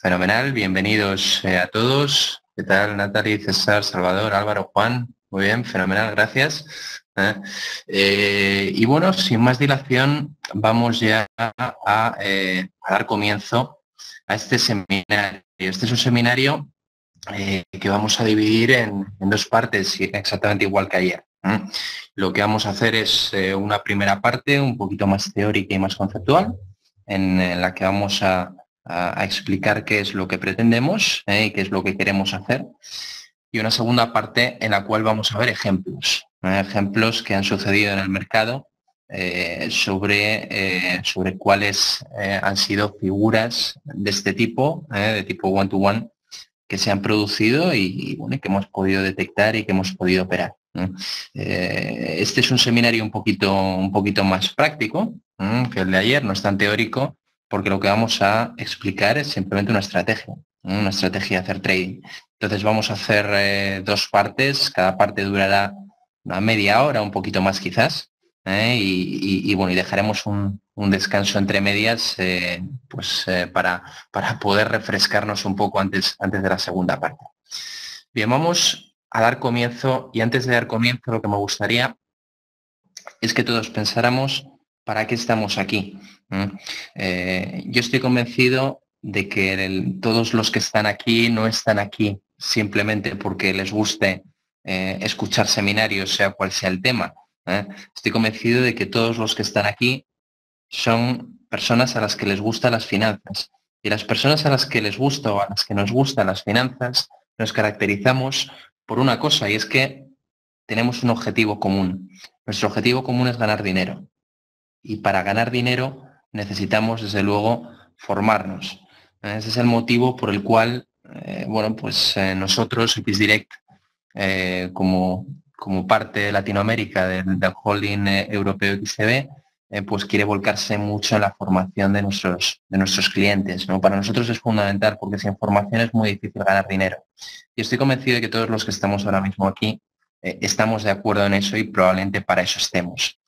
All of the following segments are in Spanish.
Fenomenal, bienvenidos a todos. ¿Qué tal, Natalie, César, Salvador, Álvaro, Juan? Muy bien, fenomenal, gracias. ¿Eh? Y bueno, sin más dilación, vamos ya a dar comienzo a este seminario. Este es un seminario que vamos a dividir en dos partes, exactamente igual que ayer. Lo que vamos a hacer es una primera parte un poquito más teórica y más conceptual, en la que vamos a explicar qué es lo que pretendemos y qué es lo que queremos hacer. Y una segunda parte en la cual vamos a ver ejemplos, ejemplos que han sucedido en el mercado sobre cuáles han sido figuras de este tipo, de tipo one-to-one, que se han producido y bueno, que hemos podido detectar y que hemos podido operar, ¿no? Este es un seminario un poquito más práctico que el de ayer, no es tan teórico, porque lo que vamos a explicar es simplemente una estrategia de hacer trading. Entonces vamos a hacer dos partes, cada parte durará una media hora, un poquito más quizás, y bueno, y dejaremos un descanso entre medias para poder refrescarnos un poco antes de la segunda parte. Bien, vamos a dar comienzo, y antes de dar comienzo lo que me gustaría es que todos pensáramos para qué estamos aquí. Yo estoy convencido de que todos los que están aquí no están aquí simplemente porque les guste escuchar seminarios, sea cual sea el tema. Estoy convencido de que todos los que están aquí son personas a las que les gustan las finanzas. Y las personas a las que les gusta o a las que nos gustan las finanzas nos caracterizamos por una cosa, y es que tenemos un objetivo común. Nuestro objetivo común es ganar dinero. Y para ganar dinero necesitamos, desde luego, formarnos. Ese es el motivo por el cual, nosotros, XDirect, como parte de Latinoamérica del holding europeo XTB, pues quiere volcarse mucho en la formación de nuestros clientes, ¿no? Para nosotros es fundamental porque sin formación es muy difícil ganar dinero. Y estoy convencido de que todos los que estamos ahora mismo aquí estamos de acuerdo en eso y probablemente para eso estemos.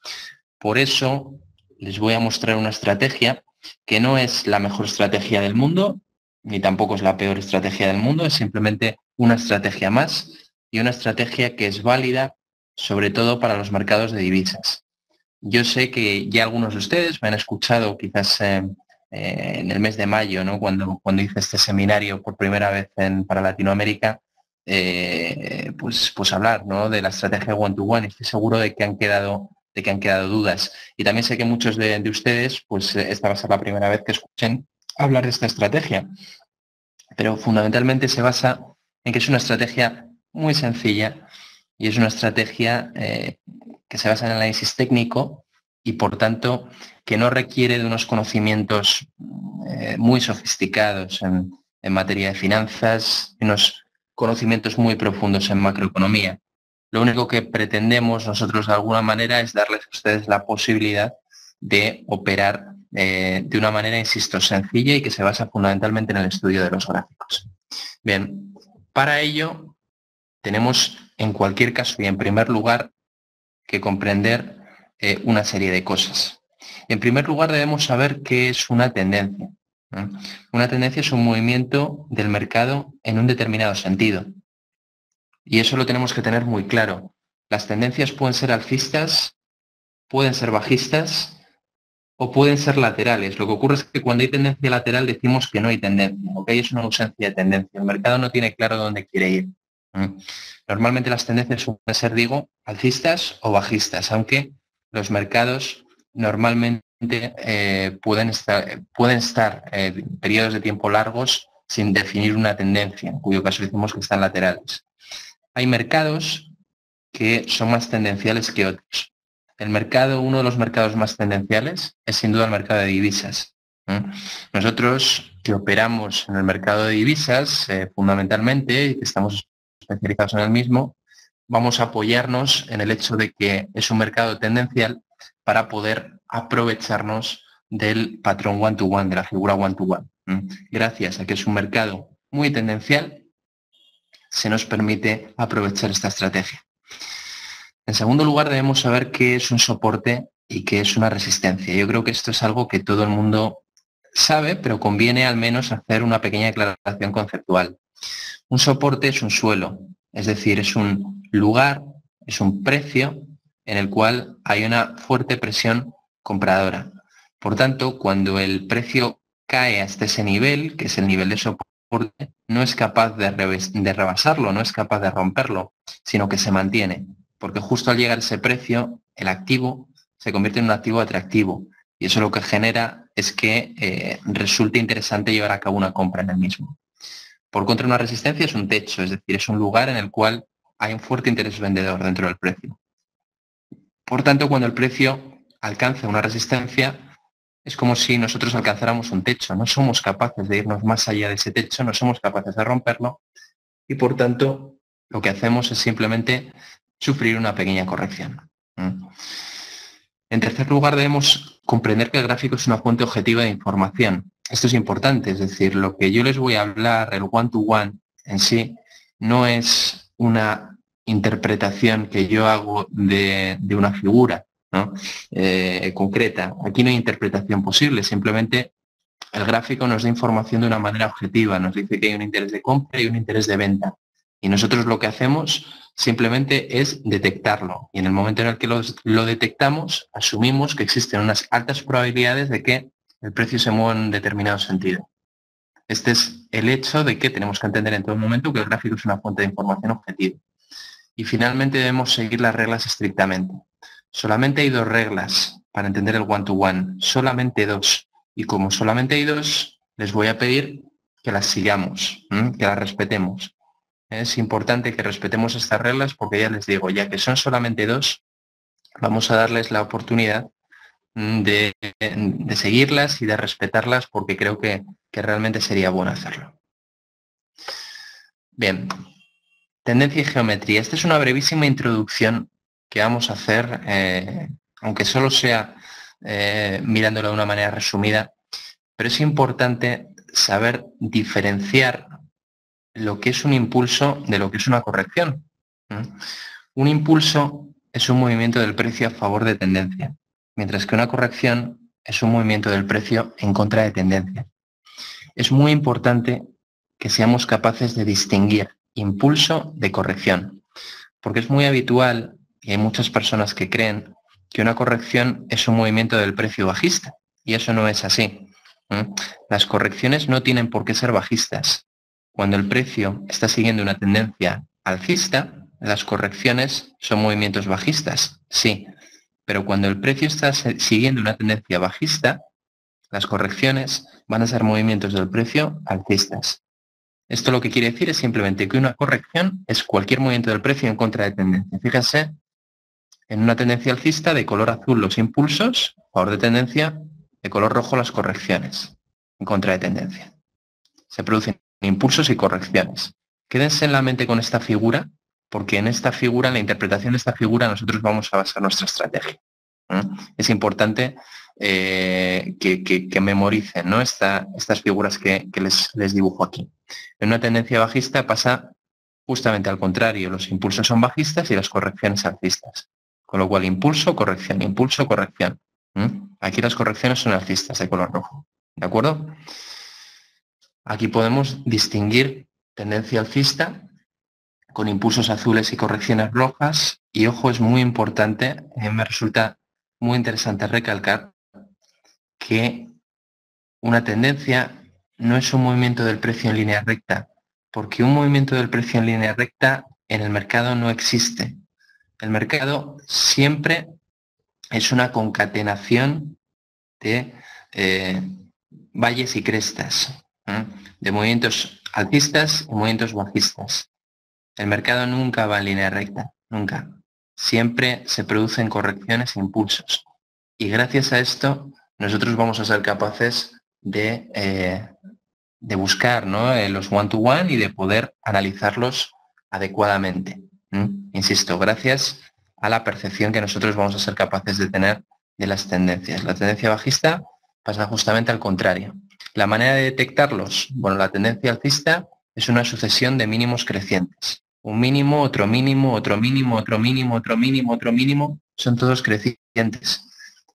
Por eso les voy a mostrar una estrategia que no es la mejor estrategia del mundo, ni tampoco es la peor estrategia del mundo, es simplemente una estrategia más y una estrategia que es válida sobre todo para los mercados de divisas. Yo sé que ya algunos de ustedes me han escuchado quizás en el mes de mayo, ¿no? Cuando hice este seminario por primera vez para Latinoamérica, pues hablar, ¿no?, de la estrategia one-to-one. Estoy seguro de que han quedado dudas. Y también sé que muchos de ustedes, pues esta va a ser la primera vez que escuchen hablar de esta estrategia. Pero fundamentalmente se basa en que es una estrategia muy sencilla y es una estrategia que se basa en el análisis técnico y, por tanto, que no requiere de unos conocimientos muy sofisticados en materia de finanzas, unos conocimientos muy profundos en macroeconomía. Lo único que pretendemos nosotros de alguna manera es darles a ustedes la posibilidad de operar de una manera, insisto, sencilla y que se basa fundamentalmente en el estudio de los gráficos. Bien, para ello tenemos en cualquier caso y en primer lugar que comprender una serie de cosas. En primer lugar debemos saber qué es una tendencia. Una tendencia es un movimiento del mercado en un determinado sentido. Y eso lo tenemos que tener muy claro. Las tendencias pueden ser alcistas, pueden ser bajistas o pueden ser laterales. Lo que ocurre es que cuando hay tendencia lateral decimos que no hay tendencia, lo que hay es una ausencia de tendencia. El mercado no tiene claro dónde quiere ir. Normalmente las tendencias suelen ser, digo, alcistas o bajistas, aunque los mercados normalmente pueden estar periodos de tiempo largos sin definir una tendencia, en cuyo caso decimos que están laterales. Hay mercados que son más tendenciales que otros. Uno de los mercados más tendenciales es sin duda el mercado de divisas. Nosotros que operamos en el mercado de divisas fundamentalmente y que estamos especializados en el mismo, vamos a apoyarnos en el hecho de que es un mercado tendencial para poder aprovecharnos del patrón one-to-one, de la figura one-to-one. Gracias a que es un mercado muy tendencial, se nos permite aprovechar esta estrategia. En segundo lugar, debemos saber qué es un soporte y qué es una resistencia. Yo creo que esto es algo que todo el mundo sabe, pero conviene al menos hacer una pequeña aclaración conceptual. Un soporte es un suelo, es decir, es un lugar, es un precio en el cual hay una fuerte presión compradora. Por tanto, cuando el precio cae hasta ese nivel, que es el nivel de soporte, no es capaz de rebasarlo, no es capaz de romperlo, sino que se mantiene. Porque justo al llegar a ese precio, el activo se convierte en un activo atractivo. Y eso lo que genera es que resulte interesante llevar a cabo una compra en el mismo. Por contra, una resistencia es un techo, es decir, es un lugar en el cual hay un fuerte interés vendedor dentro del precio. Por tanto, cuando el precio alcanza una resistencia, es como si nosotros alcanzáramos un techo. No somos capaces de irnos más allá de ese techo, no somos capaces de romperlo y, por tanto, lo que hacemos es simplemente sufrir una pequeña corrección. En tercer lugar, debemos comprender que el gráfico es una fuente objetiva de información. Esto es importante, es decir, lo que yo les voy a hablar, el one-to-one en sí, no es una interpretación que yo hago de una figura, ¿no? Concreta. Aquí no hay interpretación posible, simplemente el gráfico nos da información de una manera objetiva, nos dice que hay un interés de compra y un interés de venta. Y nosotros lo que hacemos simplemente es detectarlo. Y en el momento en el que lo detectamos, asumimos que existen unas altas probabilidades de que el precio se mueva en un determinado sentido. Este es el hecho de que tenemos que entender en todo momento que el gráfico es una fuente de información objetiva. Y finalmente debemos seguir las reglas estrictamente. Solamente hay dos reglas para entender el one-to-one, solamente dos. Y como solamente hay dos, les voy a pedir que las sigamos, que las respetemos. Es importante que respetemos estas reglas porque ya les digo, ya que son solamente dos, vamos a darles la oportunidad de seguirlas y de respetarlas porque creo que realmente sería bueno hacerlo. Bien, tendencia y geometría. Esta es una brevísima introducción que vamos a hacer, aunque solo sea mirándolo de una manera resumida, pero es importante saber diferenciar lo que es un impulso de lo que es una corrección. Un impulso es un movimiento del precio a favor de tendencia, mientras que una corrección es un movimiento del precio en contra de tendencia. Es muy importante que seamos capaces de distinguir impulso de corrección, porque es muy habitual y hay muchas personas que creen que una corrección es un movimiento del precio bajista, y eso no es así. Las correcciones no tienen por qué ser bajistas. Cuando el precio está siguiendo una tendencia alcista, las correcciones son movimientos bajistas, sí, pero cuando el precio está siguiendo una tendencia bajista, las correcciones van a ser movimientos del precio alcistas. Esto lo que quiere decir es simplemente que una corrección es cualquier movimiento del precio en contra de tendencia. Fíjense, en una tendencia alcista, de color azul los impulsos, a favor de tendencia, de color rojo las correcciones, en contra de tendencia. Se producen impulsos y correcciones. Quédense en la mente con esta figura, porque en esta figura, en la interpretación de esta figura, nosotros vamos a basar nuestra estrategia. Es importante que memoricen, ¿no? estas figuras que les dibujo aquí. En una tendencia bajista pasa justamente al contrario, los impulsos son bajistas y las correcciones alcistas. Con lo cual, impulso, corrección, impulso, corrección. Aquí las correcciones son alcistas de color rojo. ¿De acuerdo? Aquí podemos distinguir tendencia alcista con impulsos azules y correcciones rojas. Y ojo, es muy importante, me resulta muy interesante recalcar que una tendencia no es un movimiento del precio en línea recta, porque un movimiento del precio en línea recta en el mercado no existe. El mercado siempre es una concatenación de valles y crestas, de movimientos alcistas y movimientos bajistas. El mercado nunca va en línea recta, nunca. Siempre se producen correcciones e impulsos. Y gracias a esto, nosotros vamos a ser capaces de buscar, ¿no? Los one-to-one y de poder analizarlos adecuadamente. Insisto, gracias a la percepción que nosotros vamos a ser capaces de tener de las tendencias. La tendencia bajista pasa justamente al contrario. La manera de detectarlos, bueno, la tendencia alcista es una sucesión de mínimos crecientes. Un mínimo, otro mínimo, otro mínimo, otro mínimo, otro mínimo, otro mínimo, son todos crecientes.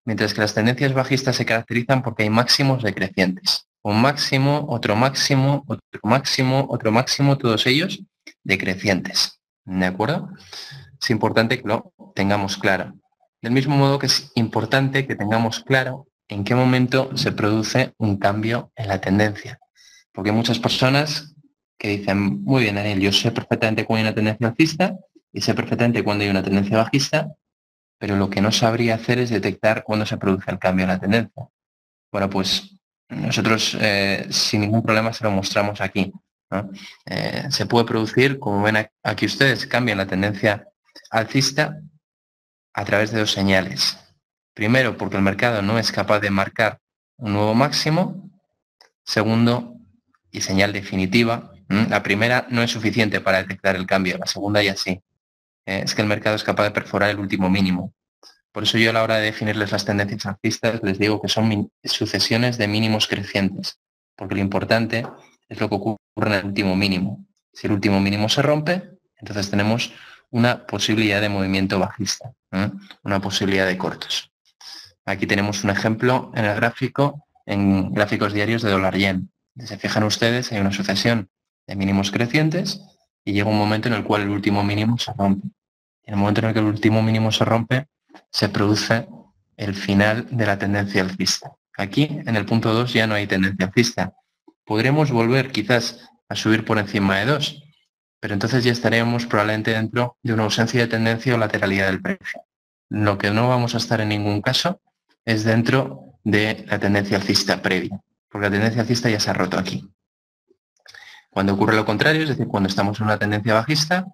Mientras que las tendencias bajistas se caracterizan porque hay máximos decrecientes. Un máximo, otro máximo, otro máximo, otro máximo, todos ellos decrecientes. ¿De acuerdo? Es importante que lo tengamos claro. Del mismo modo que es importante que tengamos claro en qué momento se produce un cambio en la tendencia. Porque hay muchas personas que dicen, muy bien, Daniel, yo sé perfectamente cuándo hay una tendencia alcista y sé perfectamente cuándo hay una tendencia bajista, pero lo que no sabría hacer es detectar cuándo se produce el cambio en la tendencia. Bueno, pues nosotros sin ningún problema se lo mostramos aquí, ¿no? Se puede producir, como ven aquí ustedes, cambio en la tendencia alcista a través de dos señales. Primero, porque el mercado no es capaz de marcar un nuevo máximo. Segundo, y señal definitiva, la primera no es suficiente para detectar el cambio, la segunda ya sí. Es que el mercado es capaz de perforar el último mínimo. Por eso yo a la hora de definirles las tendencias alcistas les digo que son sucesiones de mínimos crecientes, porque lo importante es lo que ocurre en el último mínimo. Si el último mínimo se rompe, entonces tenemos una posibilidad de movimiento bajista, una posibilidad de cortos. Aquí tenemos un ejemplo en el gráfico, en gráficos diarios de dólar-yen. Si se fijan ustedes, hay una sucesión de mínimos crecientes y llega un momento en el cual el último mínimo se rompe. En el momento en el que el último mínimo se rompe, se produce el final de la tendencia alcista. Aquí, en el punto 2, ya no hay tendencia alcista. Podremos volver quizás a subir por encima de 2, pero entonces ya estaremos probablemente dentro de una ausencia de tendencia o lateralidad del precio. Lo que no vamos a estar en ningún caso es dentro de la tendencia alcista previa, porque la tendencia alcista ya se ha roto aquí. Cuando ocurre lo contrario, es decir, cuando estamos en una tendencia bajista,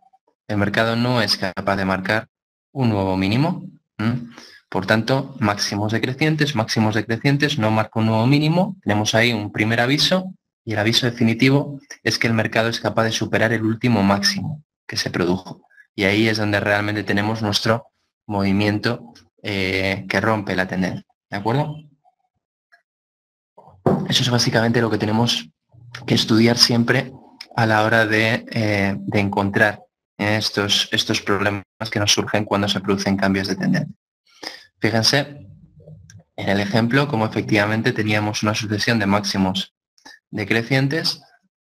el mercado no es capaz de marcar un nuevo mínimo. Por tanto, máximos decrecientes, no marca un nuevo mínimo. Tenemos ahí un primer aviso y el aviso definitivo es que el mercado es capaz de superar el último máximo que se produjo. Y ahí es donde realmente tenemos nuestro movimiento que rompe la tendencia. ¿De acuerdo? Eso es básicamente lo que tenemos que estudiar siempre a la hora de encontrar estos problemas que nos surgen cuando se producen cambios de tendencia. Fíjense en el ejemplo como efectivamente teníamos una sucesión de máximos decrecientes.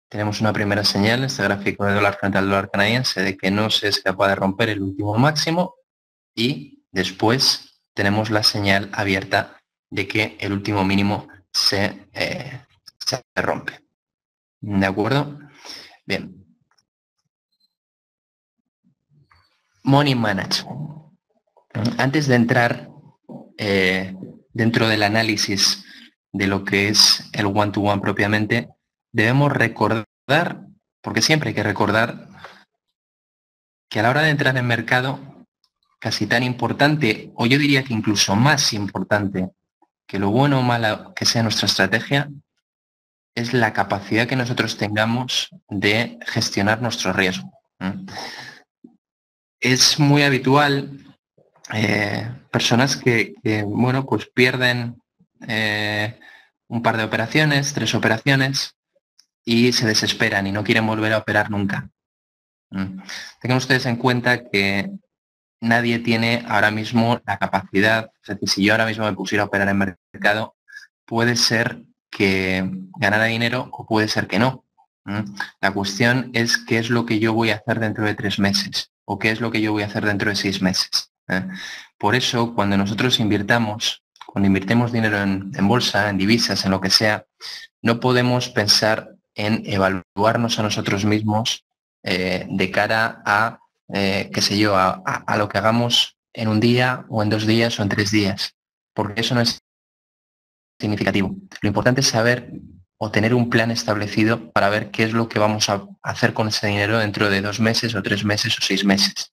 Tenemos una primera señal en este gráfico de dólar frente al dólar canadiense de que no se es capaz de romper el último máximo y después tenemos la señal abierta de que el último mínimo se rompe. ¿De acuerdo? Bien. Money Management. Antes de entrar dentro del análisis de lo que es el one-to-one propiamente, debemos recordar, porque siempre hay que recordar, que a la hora de entrar en mercado, casi tan importante, o yo diría que incluso más importante que lo bueno o malo que sea nuestra estrategia, es la capacidad que nosotros tengamos de gestionar nuestro riesgo. Es muy habitual personas que, bueno, pues pierden un par de operaciones, 3 operaciones y se desesperan y no quieren volver a operar nunca. Tengan ustedes en cuenta que nadie tiene ahora mismo la capacidad, es decir, si yo ahora mismo me pusiera a operar en mercado, puede ser que ganara dinero o puede ser que no. La cuestión es qué es lo que yo voy a hacer dentro de 3 meses o qué es lo que yo voy a hacer dentro de 6 meses. Por eso, cuando nosotros cuando invirtemos dinero en bolsa, en divisas, en lo que sea, no podemos pensar en evaluarnos a nosotros mismos de cara a, qué sé yo, a lo que hagamos en un día o en 2 días o en 3 días, porque eso no es significativo. Lo importante es saber o tener un plan establecido para ver qué es lo que vamos a hacer con ese dinero dentro de 2 meses o 3 meses o 6 meses.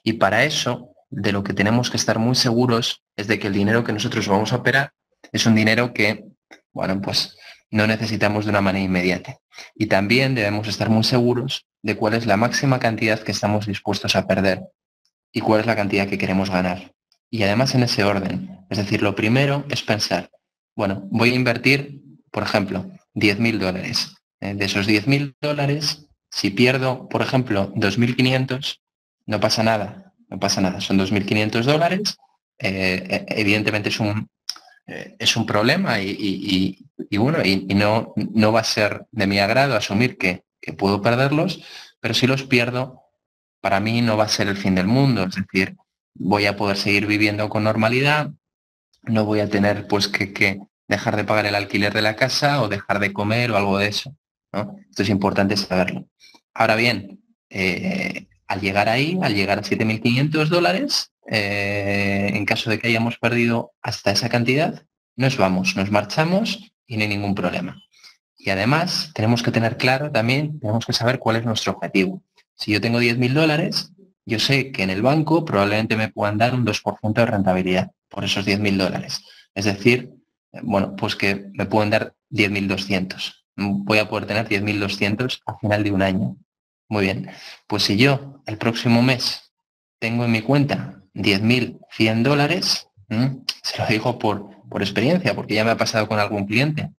Y para eso, de lo que tenemos que estar muy seguros es de que el dinero que nosotros vamos a operar es un dinero que, bueno, pues no necesitamos de una manera inmediata. Y también debemos estar muy seguros de cuál es la máxima cantidad que estamos dispuestos a perder y cuál es la cantidad que queremos ganar. Y además en ese orden. Es decir, lo primero es pensar, bueno, voy a invertir, por ejemplo, 10.000 dólares. De esos 10.000 dólares, si pierdo, por ejemplo, 2.500, no pasa nada, no pasa nada. Son 2.500 dólares evidentemente es un problema y bueno, y no va a ser de mi agrado asumir que puedo perderlos, pero si los pierdo, para mí no va a ser el fin del mundo. Es decir, voy a poder seguir viviendo con normalidad, no voy a tener pues que dejar de pagar el alquiler de la casa o dejar de comer o algo de eso, ¿no? Esto es importante saberlo. Ahora bien, al llegar ahí, al llegar a $7.500, en caso de que hayamos perdido hasta esa cantidad, nos vamos, nos marchamos y no hay ningún problema. Y además tenemos que tener claro también, tenemos que saber cuál es nuestro objetivo. Si yo tengo $10.000, yo sé que en el banco probablemente me puedan dar un 2% de rentabilidad por esos $10.000. Es decir, bueno, pues que me pueden dar 10.200. Voy a poder tener 10.200 al final de un año. Muy bien. Pues si yo el próximo mes tengo en mi cuenta $10.100, se lo digo por experiencia, porque ya me ha pasado con algún cliente.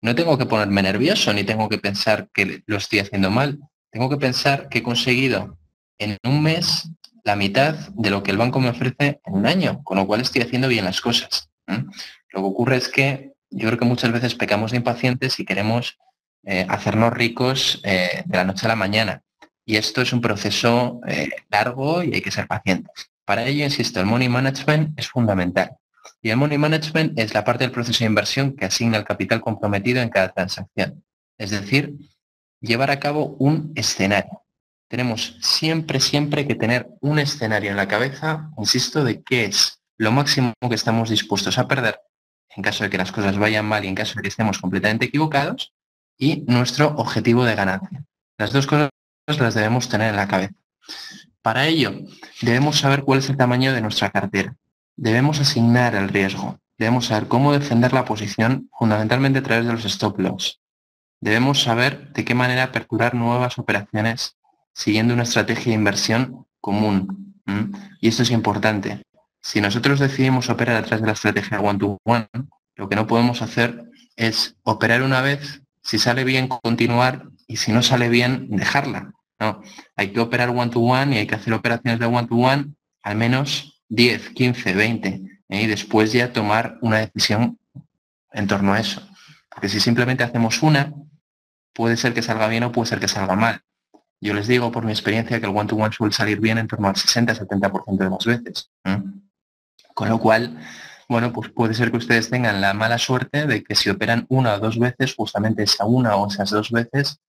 No tengo que ponerme nervioso ni tengo que pensar que lo estoy haciendo mal. Tengo que pensar que he conseguido en un mes la mitad de lo que el banco me ofrece en un año, con lo cual estoy haciendo bien las cosas. Lo que ocurre es que yo creo que muchas veces pecamos de impacientes y queremos hacernos ricos de la noche a la mañana. Y esto es un proceso largo y hay que ser pacientes. Para ello, insisto, el money management es fundamental. Y el money management es la parte del proceso de inversión que asigna el capital comprometido en cada transacción. Es decir, llevar a cabo un escenario. Tenemos siempre que tener un escenario en la cabeza, insisto, de qué es lo máximo que estamos dispuestos a perder en caso de que las cosas vayan mal y en caso de que estemos completamente equivocados, y nuestro objetivo de ganancia. Las dos cosas las debemos tener en la cabeza. Para ello, debemos saber cuál es el tamaño de nuestra cartera. Debemos asignar el riesgo. Debemos saber cómo defender la posición, fundamentalmente a través de los stop loss. Debemos saber de qué manera aperturar nuevas operaciones siguiendo una estrategia de inversión común. Y esto es importante. Si nosotros decidimos operar a través de la estrategia one-to-one, lo que no podemos hacer es operar una vez, si sale bien, continuar, y si no sale bien, dejarla. No, hay que operar one-to-one y hay que hacer operaciones de one-to-one al menos 10, 15, 20, y después ya tomar una decisión en torno a eso. Porque si simplemente hacemos una, puede ser que salga bien o puede ser que salga mal. Yo les digo por mi experiencia que el one-to-one suele salir bien en torno al 60-70% de las veces. Con lo cual, bueno, pues puede ser que ustedes tengan la mala suerte de que si operan una o dos veces, justamente esa una o esas dos veces,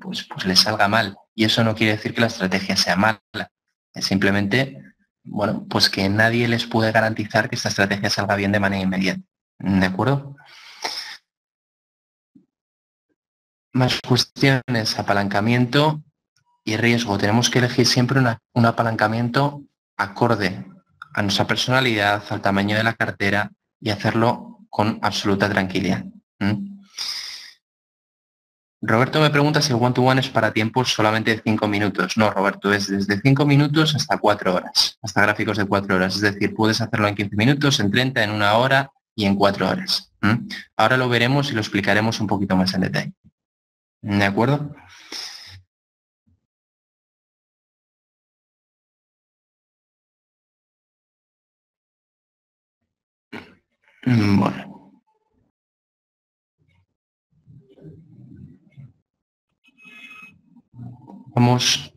pues les salga mal. Y eso no quiere decir que la estrategia sea mala. Es simplemente, bueno, pues que nadie les puede garantizar que esta estrategia salga bien de manera inmediata. ¿De acuerdo? Más cuestiones, apalancamiento y riesgo. Tenemos que elegir siempre un apalancamiento acorde a nuestra personalidad, al tamaño de la cartera y hacerlo con absoluta tranquilidad. Roberto me pregunta si el one-to-one es para tiempos solamente de 5 minutos. No, Roberto, es desde 5 minutos hasta 4 horas, hasta gráficos de 4 horas. Es decir, puedes hacerlo en 15 minutos, en 30, en 1 hora y en 4 horas. Ahora lo veremos y lo explicaremos un poquito más en detalle. ¿De acuerdo? Bueno. Vamos,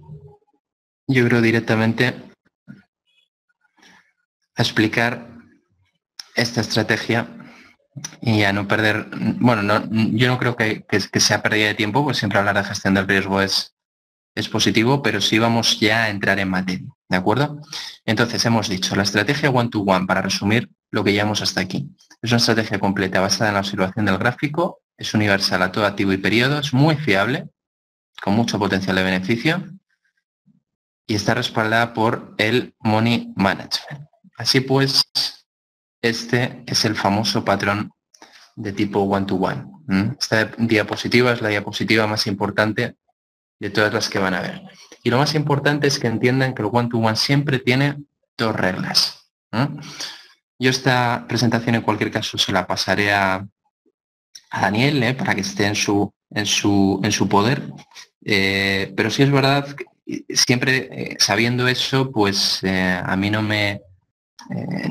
yo creo, directamente a explicar esta estrategia y a no perder, bueno, yo no creo que sea pérdida de tiempo, pues siempre hablar de gestión del riesgo es positivo, pero sí vamos ya a entrar en materia, ¿de acuerdo? Entonces hemos dicho, la estrategia one-to-one, para resumir lo que llevamos hasta aquí, es una estrategia completa basada en la observación del gráfico, es universal a todo activo y periodo, es muy fiable, con mucho potencial de beneficio y está respaldada por el Money Management. Así pues, este es el famoso patrón de tipo one-to-one. Esta diapositiva es la diapositiva más importante de todas las que van a ver. Y lo más importante es que entiendan que el one-to-one siempre tiene dos reglas. Yo esta presentación en cualquier caso se la pasaré a Daniel para que esté en su poder. Pero sí es verdad que siempre sabiendo eso, pues a mí no me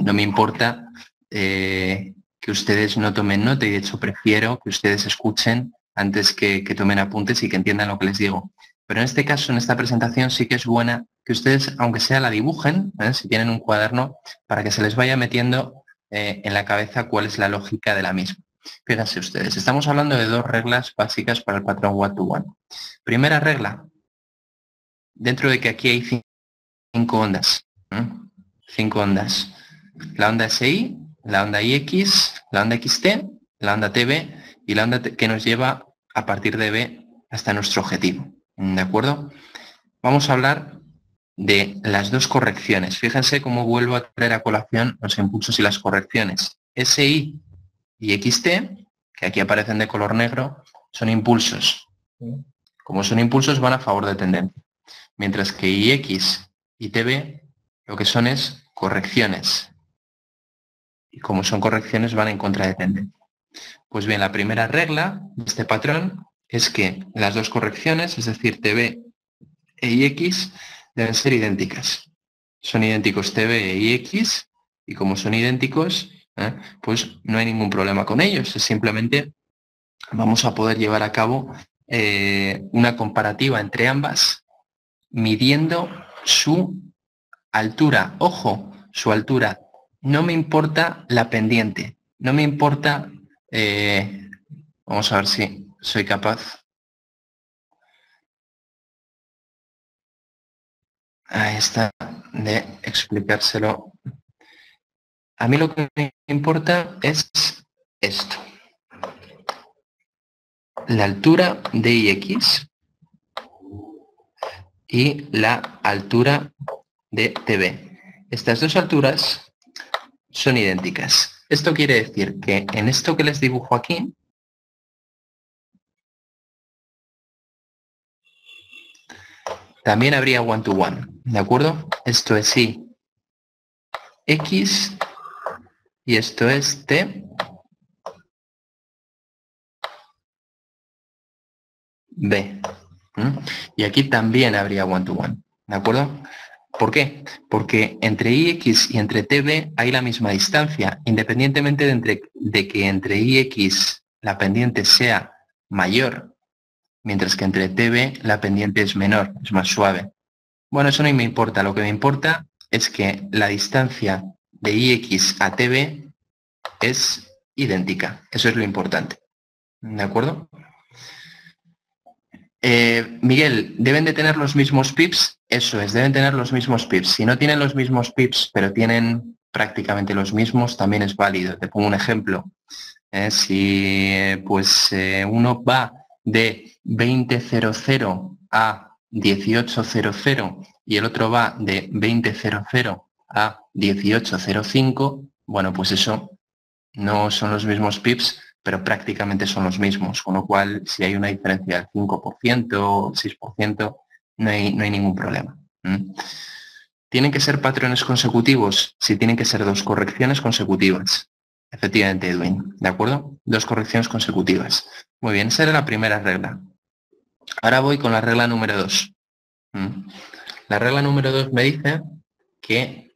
no me importa que ustedes no tomen nota y de hecho prefiero que ustedes escuchen antes que tomen apuntes y que entiendan lo que les digo. Pero en este caso, en esta presentación, sí que es buena que ustedes, aunque sea la dibujen, si tienen un cuaderno, para que se les vaya metiendo en la cabeza cuál es la lógica de la misma. Fíjense ustedes, estamos hablando de dos reglas básicas para el patrón one-to-one. Primera regla, dentro de que aquí hay 5 ondas. 5 ondas. La onda SI, la onda IX, la onda XT, la onda TB y la onda que nos lleva a partir de B hasta nuestro objetivo. ¿De acuerdo? Vamos a hablar de las dos correcciones. Fíjense cómo vuelvo a traer a colación los impulsos y las correcciones. SI y XT, que aquí aparecen de color negro, son impulsos. Como son impulsos, van a favor de tendencia. Mientras que IX y TB lo que son es correcciones. Y como son correcciones, van en contra de tendencia. Pues bien, la primera regla de este patrón es que las dos correcciones, es decir, TB e IX, deben ser idénticas. Son idénticos TB e IX, y como son idénticos, pues no hay ningún problema con ellos. Es simplemente vamos a poder llevar a cabo una comparativa entre ambas, midiendo su altura. Ojo, su altura. No me importa la pendiente. No me importa... vamos a ver si soy capaz. Ahí está, de explicárselo. A mí lo que me importa es esto. La altura de IX y la altura de TB. Estas dos alturas son idénticas. Esto quiere decir que en esto que les dibujo aquí, también habría one-to-one, ¿de acuerdo? Esto es I, X, y esto es T, B. Y aquí también habría one-to-one, ¿de acuerdo? ¿Por qué? Porque entre IX y entre TB hay la misma distancia, independientemente de que entre IX la pendiente sea mayor, mientras que entre TB la pendiente es menor, es más suave. Bueno, eso no me importa. Lo que me importa es que la distancia de IX a TB es idéntica. Eso es lo importante. ¿De acuerdo? Miguel, ¿deben de tener los mismos pips? Eso es, deben tener los mismos pips. Si no tienen los mismos pips, pero tienen prácticamente los mismos, también es válido. Te pongo un ejemplo. Si uno va de 20.00 a 18.00 y el otro va de 20.00 a 18.05, bueno, pues eso no son los mismos pips, pero prácticamente son los mismos, con lo cual si hay una diferencia del 5%, 6%, no hay ningún problema. ¿Tienen que ser patrones consecutivos? Sí, tienen que ser dos correcciones consecutivas. Efectivamente, Edwin, ¿de acuerdo? Dos correcciones consecutivas. Muy bien, esa era la primera regla. Ahora voy con la regla número 2. La regla número 2 me dice que,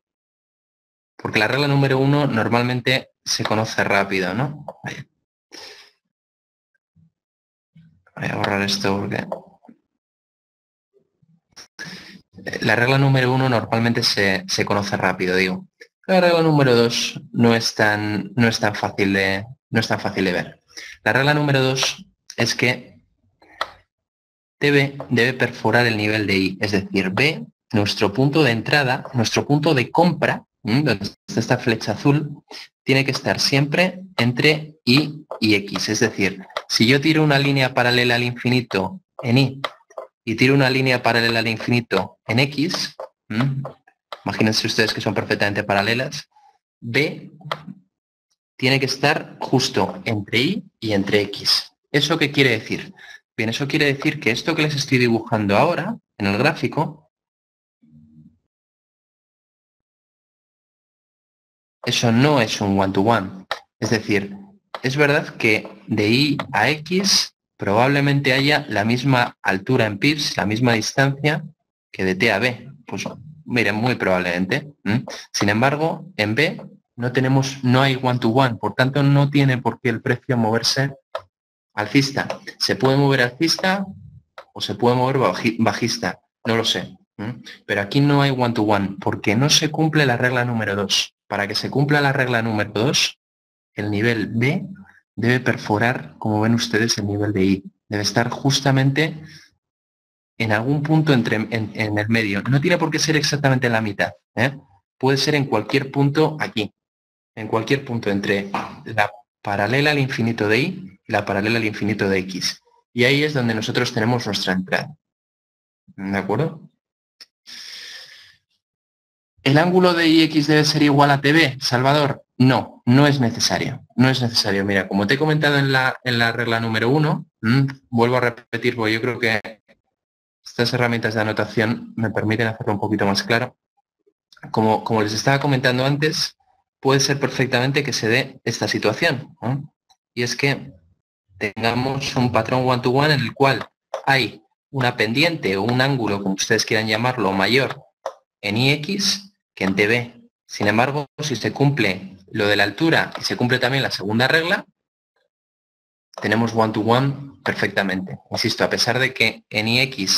porque la regla número 1 normalmente se conoce rápido, ¿no? Voy a borrar esto porque... La regla número 1 normalmente se conoce rápido, digo. La regla número 2 no es tan fácil de ver. La regla número 2 es que TB debe perforar el nivel de I, es decir, B, nuestro punto de entrada, nuestro punto de compra, donde está esta flecha azul, tiene que estar siempre entre I y X. Es decir, si yo tiro una línea paralela al infinito en I y tiro una línea paralela al infinito en X, imagínense ustedes que son perfectamente paralelas, B tiene que estar justo entre Y y entre X. ¿Eso qué quiere decir? Bien, eso quiere decir que esto que les estoy dibujando ahora, en el gráfico, eso no es un one-to-one. Es decir, es verdad que de Y a X probablemente haya la misma altura en pips, la misma distancia que de T a B. Pues Miren, muy probablemente. Sin embargo, en B no hay one-to-one, por tanto no tiene por qué el precio moverse alcista. Se puede mover alcista o se puede mover bajista, no lo sé. Pero aquí no hay one-to-one, porque no se cumple la regla número 2. Para que se cumpla la regla número 2, el nivel B debe perforar, como ven ustedes, el nivel de I. Debe estar justamente en algún punto en el medio. No tiene por qué ser exactamente en la mitad. Puede ser en cualquier punto aquí. En cualquier punto entre la paralela al infinito de Y y la paralela al infinito de X. Y ahí es donde nosotros tenemos nuestra entrada. ¿De acuerdo? ¿El ángulo de IX debe ser igual a TV, Salvador? No, no es necesario. No es necesario. Mira, como te he comentado en la regla número 1, vuelvo a repetir, porque yo creo que estas herramientas de anotación me permiten hacerlo un poquito más claro. Como les estaba comentando antes, puede ser perfectamente que se dé esta situación. Y es que tengamos un patrón one-to-one en el cual hay una pendiente o un ángulo, como ustedes quieran llamarlo, mayor en IX que en TV. Sin embargo, si se cumple lo de la altura y se cumple también la segunda regla, tenemos one-to-one perfectamente. Insisto, a pesar de que en IX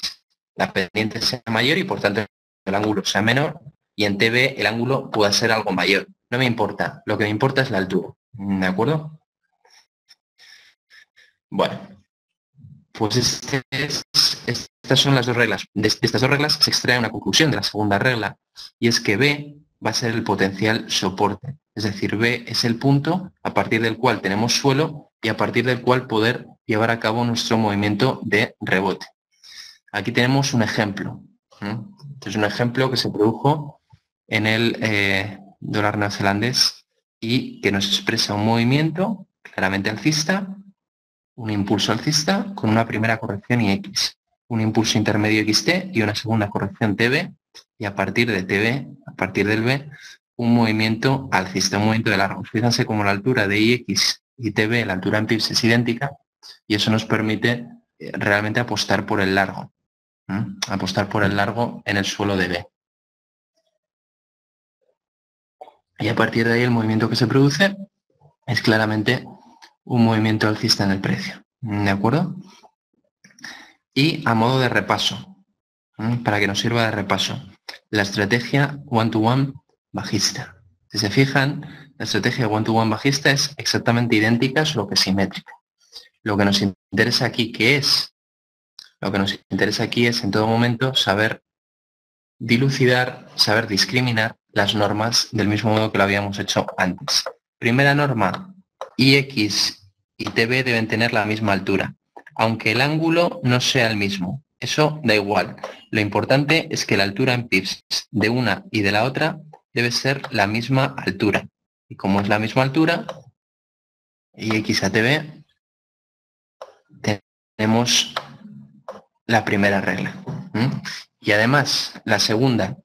la pendiente sea mayor y por tanto el ángulo sea menor, y en TV el ángulo pueda ser algo mayor. No me importa, lo que me importa es la altura. ¿De acuerdo? Bueno, pues estas son las dos reglas. De estas dos reglas se extrae una conclusión de la segunda regla, y es que B va a ser el potencial soporte. Es decir, B es el punto a partir del cual tenemos suelo y a partir del cual poder llevar a cabo nuestro movimiento de rebote. Aquí tenemos un ejemplo. Es un ejemplo que se produjo en el dólar neozelandés y que nos expresa un movimiento claramente alcista, un impulso alcista con una primera corrección IX, un impulso intermedio XT y una segunda corrección TB, y a partir de TB, a partir del B, un movimiento alcista, un movimiento de largo. Fíjense cómo la altura de IX y TB, la altura en pips es idéntica, y eso nos permite realmente apostar por el largo. Apostar por el largo en el suelo de B. Y a partir de ahí el movimiento que se produce es claramente un movimiento alcista en el precio. ¿De acuerdo? Y a modo de repaso, para que nos sirva de repaso, la estrategia one-to-one bajista. Si se fijan, la estrategia one-to-one bajista es exactamente idéntica, solo que simétrica. Lo que nos interesa aquí, ¿qué es? Lo que nos interesa aquí es en todo momento saber dilucidar, saber discriminar las normas del mismo modo que lo habíamos hecho antes. Primera norma, IX y TV deben tener la misma altura, aunque el ángulo no sea el mismo. Eso da igual. Lo importante es que la altura en pips de una y de la otra debe ser la misma altura. Y como es la misma altura, IX a TV, tenemos la primera regla. Y además, la segunda,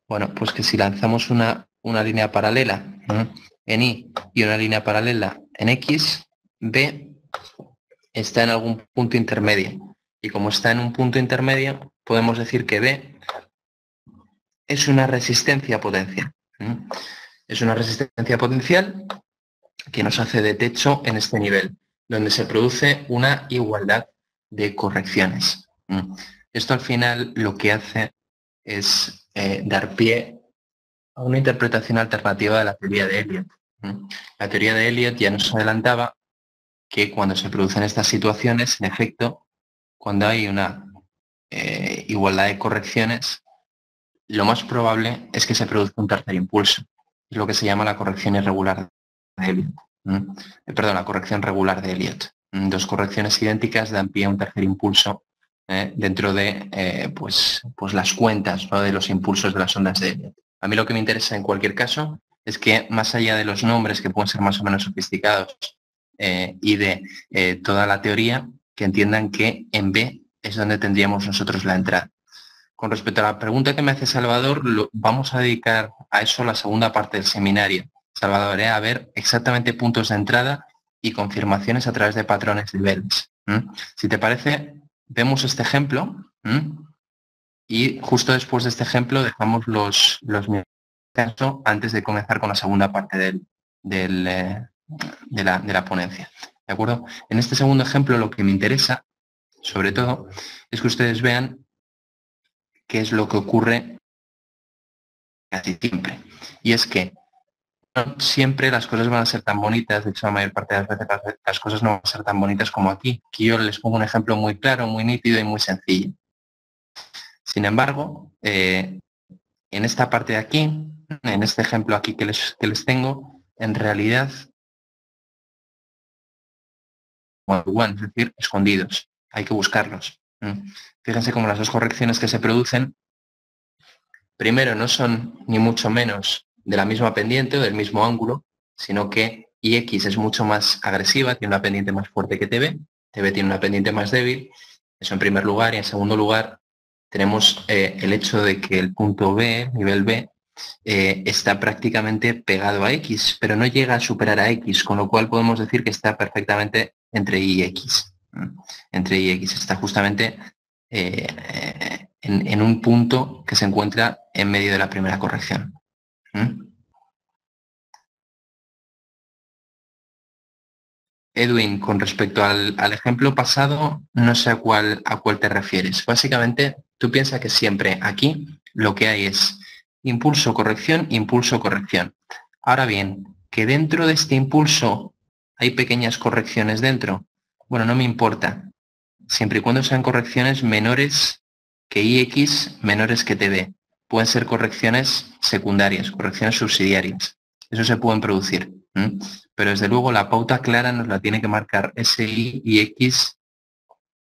bueno, pues que si lanzamos una línea paralela en Y y una línea paralela en X, B está en algún punto intermedio. Y como está en un punto intermedio, podemos decir que B es una resistencia potencial. Es una resistencia potencial que nos hace de techo en este nivel, donde se produce una igualdad de correcciones. Esto al final lo que hace es dar pie a una interpretación alternativa de la teoría de Elliot. La teoría de Elliot ya nos adelantaba que cuando se producen estas situaciones, en efecto, cuando hay una igualdad de correcciones, lo más probable es que se produzca un tercer impulso. Es lo que se llama la corrección irregular de Elliot. Perdón, la corrección regular de Elliot. Dos correcciones idénticas dan pie a un tercer impulso dentro de pues las cuentas, ¿no?, de los impulsos de las ondas de Elliot. A mí lo que me interesa en cualquier caso es que más allá de los nombres que pueden ser más o menos sofisticados y de toda la teoría, que entiendan que en B es donde tendríamos nosotros la entrada. Con respecto a la pregunta que me hace Salvador, vamos a dedicar a eso la segunda parte del seminario, Salvador, a ver exactamente puntos de entrada y confirmaciones a través de patrones de niveles. Si te parece, vemos este ejemplo Y justo después de este ejemplo dejamos los caso antes de comenzar con la segunda parte de la ponencia. ¿De acuerdo? En este segundo ejemplo lo que me interesa, sobre todo, es que ustedes vean qué es lo que ocurre casi siempre. Y es que no siempre las cosas van a ser tan bonitas, de hecho la mayor parte de las veces las cosas no van a ser tan bonitas como aquí. Aquí yo les pongo un ejemplo muy claro, muy nítido y muy sencillo. Sin embargo, en esta parte de aquí, en este ejemplo aquí que les tengo, en realidad, one, es decir, escondidos. Hay que buscarlos. Fíjense cómo las dos correcciones que se producen, primero no son ni mucho menos de la misma pendiente o del mismo ángulo, sino que IX es mucho más agresiva, tiene una pendiente más fuerte que TB tiene una pendiente más débil, eso en primer lugar, y en segundo lugar tenemos el hecho de que el punto B, nivel B, está prácticamente pegado a X, pero no llega a superar a X, con lo cual podemos decir que está perfectamente entre Y y X. Entre Y y X está justamente en un punto que se encuentra en medio de la primera corrección. Edwin, con respecto al ejemplo pasado, no sé a cuál te refieres. Básicamente, tú piensas que siempre aquí lo que hay es impulso, corrección, impulso, corrección. Ahora bien, que dentro de este impulso hay pequeñas correcciones dentro. Bueno, no me importa, siempre y cuando sean correcciones menores que IX, menores que TB. Pueden ser correcciones secundarias, correcciones subsidiarias. Eso se pueden producir. Pero desde luego la pauta clara nos la tiene que marcar SI y X,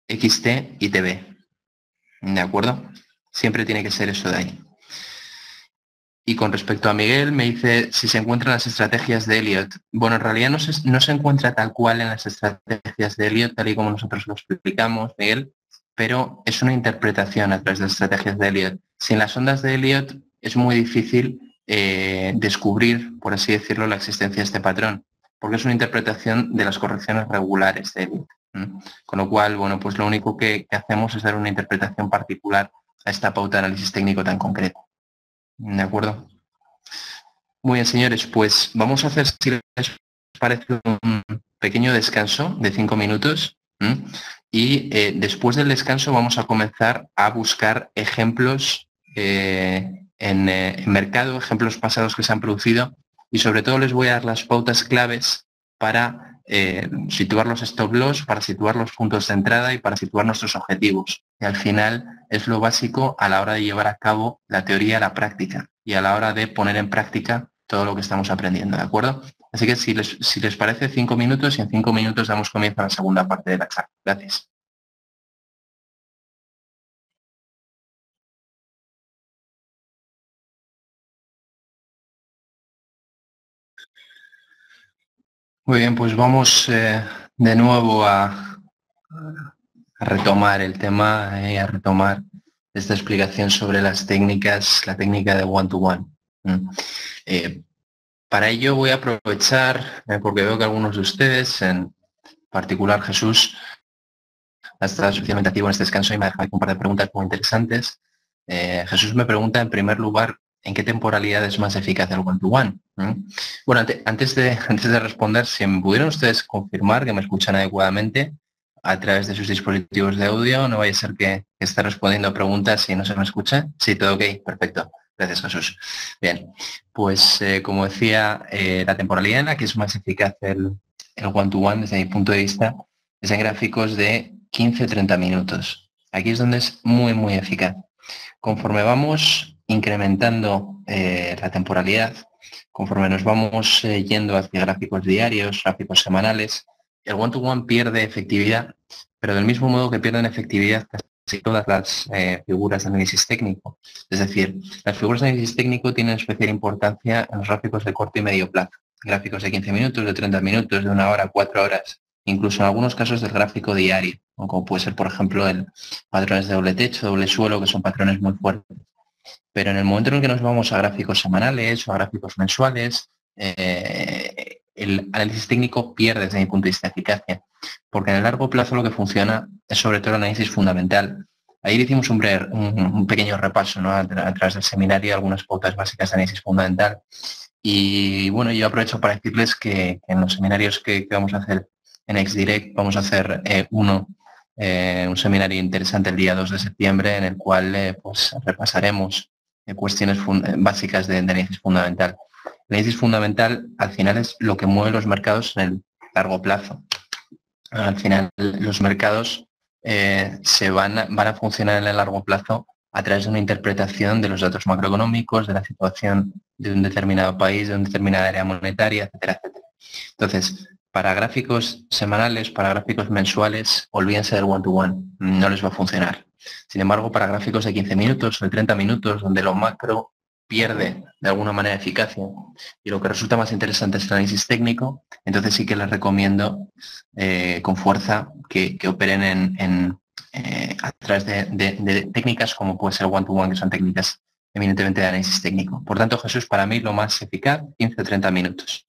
XT y TB. ¿De acuerdo? Siempre tiene que ser eso de ahí. Y con respecto a Miguel, me dice si se encuentran las estrategias de Elliot. Bueno, en realidad no se encuentra tal cual en las estrategias de Elliot, tal y como nosotros lo explicamos, Miguel, pero es una interpretación a través de las estrategias de Elliot. Sin las ondas de Elliot es muy difícil descubrir, por así decirlo, la existencia de este patrón, porque es una interpretación de las correcciones regulares de Elliot. Con lo cual, bueno, pues lo único que hacemos es dar una interpretación particular a esta pauta de análisis técnico tan concreta. ¿De acuerdo? Muy bien, señores, pues vamos a hacer, si les parece, un pequeño descanso de 5 minutos y después del descanso vamos a comenzar a buscar ejemplos en mercado, ejemplos pasados que se han producido y sobre todo les voy a dar las pautas claves para situar los stop loss, para situar los puntos de entrada y para situar nuestros objetivos. Y al final es lo básico a la hora de llevar a cabo la teoría a la práctica y a la hora de poner en práctica todo lo que estamos aprendiendo, ¿de acuerdo? Así que si les parece, 5 minutos y en 5 minutos damos comienzo a la segunda parte de la charla. Gracias. Muy bien, pues vamos de nuevo a retomar el tema y a retomar esta explicación sobre las técnicas, la técnica de one-to-one. Para ello voy a aprovechar, porque veo que algunos de ustedes, en particular Jesús, ha estado especialmente activo en este descanso y me ha dejado un par de preguntas muy interesantes. Jesús me pregunta, en primer lugar, ¿en qué temporalidad es más eficaz el one-to-one? Bueno, antes de responder, si me pudieran ustedes confirmar que me escuchan adecuadamente a través de sus dispositivos de audio, no vaya a ser que esté respondiendo a preguntas y no se me escucha. Sí, todo ok, perfecto. Gracias, Jesús. Bien, pues como decía, la temporalidad en la que es más eficaz el one-to-one desde mi punto de vista es en gráficos de 15-30 minutos. Aquí es donde es muy, muy eficaz. Conforme vamos incrementando la temporalidad, conforme nos vamos yendo hacia gráficos diarios, gráficos semanales, el one-to-one pierde efectividad, pero del mismo modo que pierden efectividad casi todas las figuras de análisis técnico. Es decir, las figuras de análisis técnico tienen especial importancia en los gráficos de corto y medio plazo. Gráficos de 15 minutos, de 30 minutos, de 1 hora, 4 horas, incluso en algunos casos del gráfico diario, como puede ser, por ejemplo, el patrones de doble techo, doble suelo, que son patrones muy fuertes. Pero en el momento en el que nos vamos a gráficos semanales o a gráficos mensuales, el análisis técnico pierde desde mi punto de vista eficacia, porque en el largo plazo lo que funciona es sobre todo el análisis fundamental. Ahí hicimos un pequeño repaso, ¿no? A través del seminario, algunas pautas básicas de análisis fundamental. Y bueno, yo aprovecho para decirles que en los seminarios que vamos a hacer en XDirect vamos a hacer un seminario interesante el día 2 de septiembre en el cual pues repasaremos cuestiones básicas de análisis fundamental. El análisis fundamental al final es lo que mueve los mercados en el largo plazo. Al final los mercados van a funcionar en el largo plazo a través de una interpretación de los datos macroeconómicos, de la situación de un determinado país, de una determinada área monetaria, etcétera, etcétera. Entonces, para gráficos semanales, para gráficos mensuales, olvídense del one-to-one, no les va a funcionar. Sin embargo, para gráficos de 15 minutos o de 30 minutos, donde lo macro pierde de alguna manera eficacia y lo que resulta más interesante es el análisis técnico, entonces sí que les recomiendo con fuerza que operen a través de técnicas como puede ser one-to-one, que son técnicas eminentemente de análisis técnico. Por tanto, Jesús, para mí lo más eficaz, 15 o 30 minutos.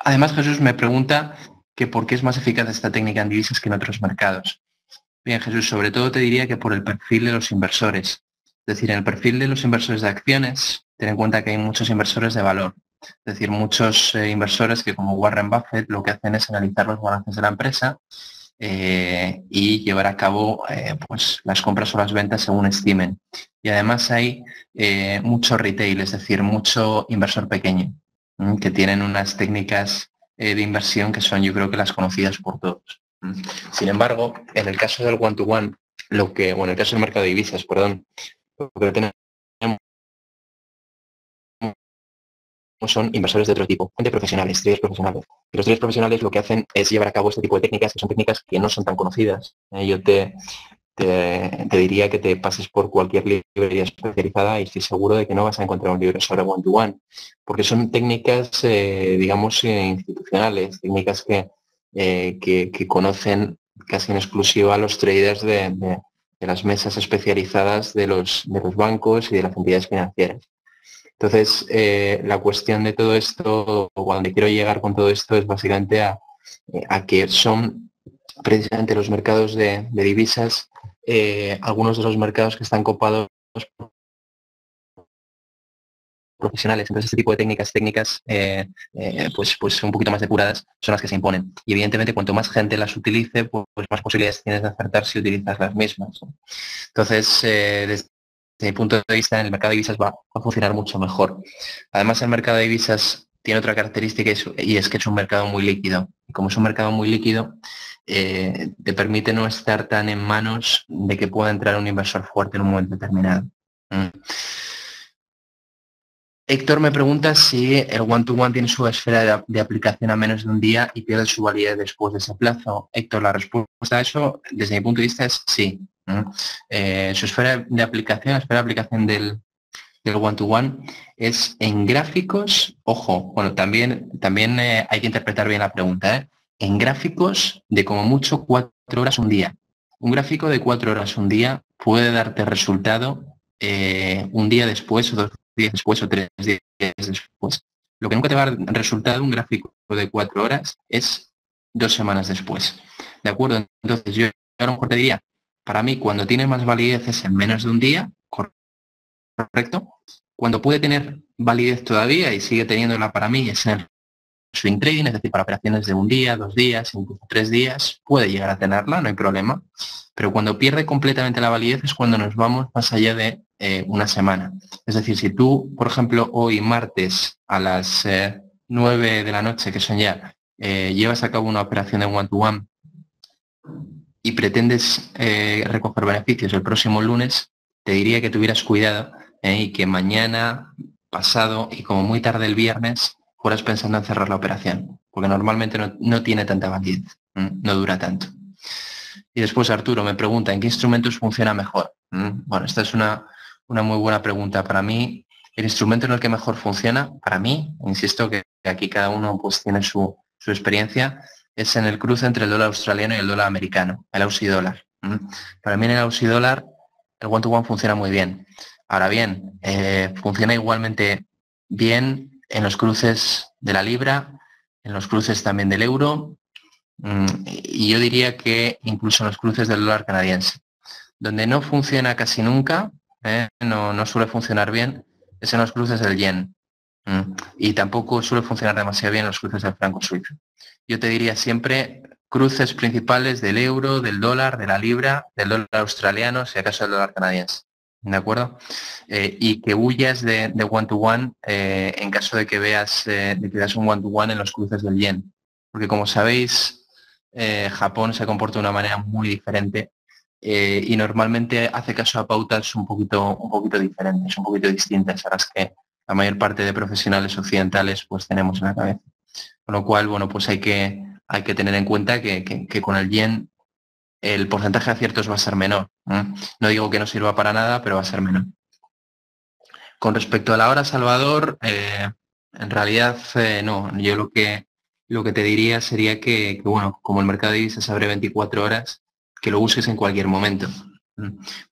Además, Jesús me pregunta que por qué es más eficaz esta técnica en divisas que en otros mercados. Bien, Jesús, sobre todo te diría que por el perfil de los inversores. Es decir, en el perfil de los inversores de acciones, ten en cuenta que hay muchos inversores de valor. Es decir, muchos inversores que, como Warren Buffett, lo que hacen es analizar los balances de la empresa y llevar a cabo pues, las compras o las ventas según estimen. Y además hay mucho retail, es decir, mucho inversor pequeño, que tienen unas técnicas de inversión que son, yo creo, que las conocidas por todos. Sin embargo, en el caso del one-to-one, en el caso del mercado de divisas, perdón, lo que tenemos son inversores de otro tipo, gente profesionales, traders profesionales. Y los traders profesionales lo que hacen es llevar a cabo este tipo de técnicas, que son técnicas que no son tan conocidas. Yo te diría que te pases por cualquier librería especializada y estoy seguro de que no vas a encontrar un libro sobre one-to-one, porque son técnicas, digamos, institucionales, técnicas que conocen casi en exclusiva los traders de las mesas especializadas de los bancos y de las entidades financieras. Entonces, la cuestión de todo esto, o a donde quiero llegar con todo esto, es básicamente a que son precisamente los mercados de divisas, algunos de los mercados que están copados por profesionales. Entonces, este tipo de técnicas pues un poquito más depuradas son las que se imponen. Y evidentemente, cuanto más gente las utilice, pues más posibilidades tienes de acertar si utilizas las mismas, ¿no? Entonces, desde mi punto de vista, en el mercado de divisas va a funcionar mucho mejor. Además, el mercado de divisas tiene otra característica y es que es un mercado muy líquido. Y como es un mercado muy líquido, te permite no estar tan en manos de que pueda entrar un inversor fuerte en un momento determinado. Héctor me pregunta si el one-to-one tiene su esfera de aplicación a menos de un día y pierde su validez después de ese plazo. Héctor, la respuesta a eso, desde mi punto de vista, es sí. Su esfera de aplicación del one-to-one es en gráficos, ojo, bueno, también hay que interpretar bien la pregunta, ¿eh? En gráficos de como mucho 4 horas un día. Un gráfico de 4 horas un día puede darte resultado un día después o 2 días después o 3 días después. Lo que nunca te va a dar resultado un gráfico de 4 horas es 2 semanas después. ¿De acuerdo? Entonces yo a lo mejor te diría, para mí cuando tiene más validez es en menos de un día, correcto. Cuando puede tener validez todavía y sigue teniéndola para mí es en el swing trading, es decir, para operaciones de un día, 2 días, incluso 3 días, puede llegar a tenerla, no hay problema. Pero cuando pierde completamente la validez es cuando nos vamos más allá de una semana. Es decir, si tú, por ejemplo, hoy martes a las 9 de la noche, que son ya, llevas a cabo una operación de one-to-one y pretendes recoger beneficios el próximo lunes, te diría que tuvieras cuidado y que mañana, pasado y como muy tarde el viernes fueras pensando en cerrar la operación, porque normalmente no tiene tanta validez, no dura tanto. Y después Arturo me pregunta, ¿en qué instrumentos funciona mejor? Bueno, esta es una muy buena pregunta. Para mí, el instrumento en el que mejor funciona, para mí, insisto que aquí cada uno pues tiene su experiencia, es en el cruce entre el dólar australiano y el dólar americano, el Aussie dólar. Para mí en el Aussie dólar el one-to-one funciona muy bien. Ahora bien, funciona igualmente bien en los cruces de la libra, en los cruces también del euro, y yo diría que incluso en los cruces del dólar canadiense. Donde no funciona casi nunca, no suele funcionar bien, es en los cruces del yen. Y tampoco suele funcionar demasiado bien los cruces del franco suizo. Yo te diría siempre cruces principales del euro, del dólar, de la libra, del dólar australiano, si acaso el dólar canadiense. ¿De acuerdo? Y que huyas de one-to-one en caso de que veas un one-to-one en los cruces del yen. Porque como sabéis, Japón se comporta de una manera muy diferente y normalmente hace caso a pautas un poquito diferentes, un poquito distintas a las que la mayor parte de profesionales occidentales pues tenemos en la cabeza. Con lo cual, bueno, pues hay que tener en cuenta que con el yen el porcentaje de aciertos va a ser menor. No digo que no sirva para nada, pero va a ser menor. Con respecto a la hora, Salvador, en realidad no. Yo lo que te diría sería bueno, como el mercado de divisas abre 24 horas, que lo uses en cualquier momento.